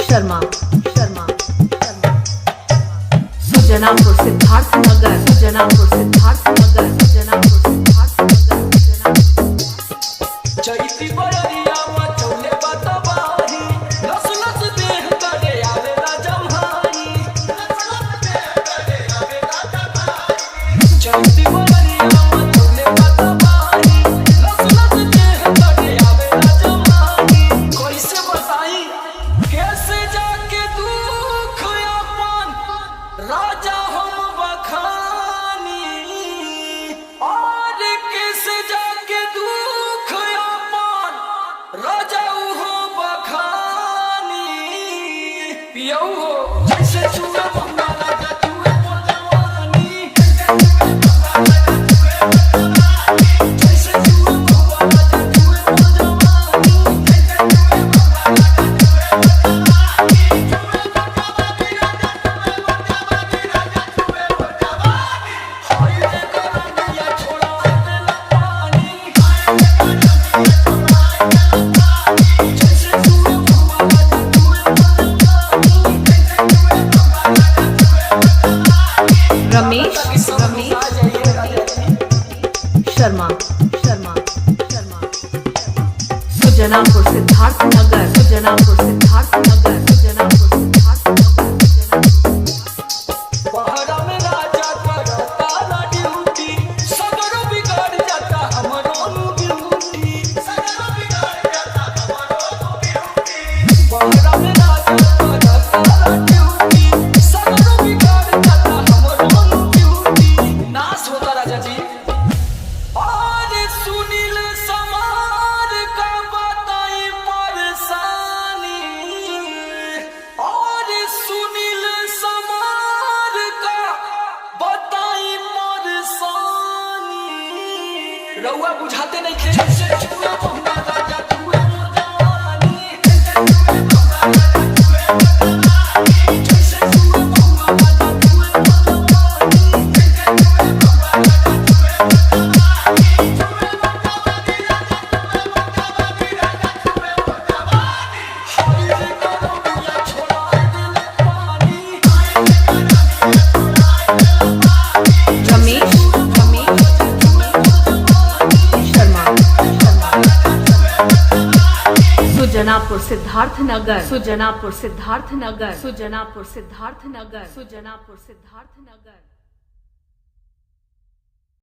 शर्मा सुजनापुर सिद्धार्थनगर सुजनापुर सिद्धार्थनगर सुजनापुर सिद्धार्थनगर चैती बररिया मचौले बतबाही लस लस देह करे आवेला जम्हारी चैती बररिया मचौले बतबाही लस लस देह करे आवेला जम्हारी कैसे बताई कैसे जाके दुख अपन राजा हम बखानी और कैसे जाके दुख अपन राजा हो बखानी पियऊ हो जैसे चूड़ा बंगा लगा चूहे पर जवानी जैसे चूड़ा बंगा लगा चूहे पर जवानी रमेश शर्मा सुजनापुर सिद्धार्थनगर सुजनापुर सिद्धार्थनगर सुजनापुर सिद्धार्थनगर पहरा में राजा करता ना ड्यूटी सगरो बिगाड़ जाता हमरो ड्यूटी सगरो बिगाड़ जाता हमरो ड्यूटी पहरा में राजा करता ना ड्यूटी सगरो बिगाड़ जाता हमरो ड्यूटी नाश होता राजा जी और सुनील समार का बताई परेशानी और सुनील समार का बताई परेशानी रउआ बुझाते नहीं थे जैसे चूड़ा बंगा राजा चूहे पर जवानी जैसे चूड़ा बंगा राजा चूहे पर जवानी रमेश शर्मा सुजनापुर सिद्धार्थनगर सुजनापुर सिद्धार्थनगर सुजनापुर सिद्धार्थनगर सुजनापुर सिद्धार्थनगर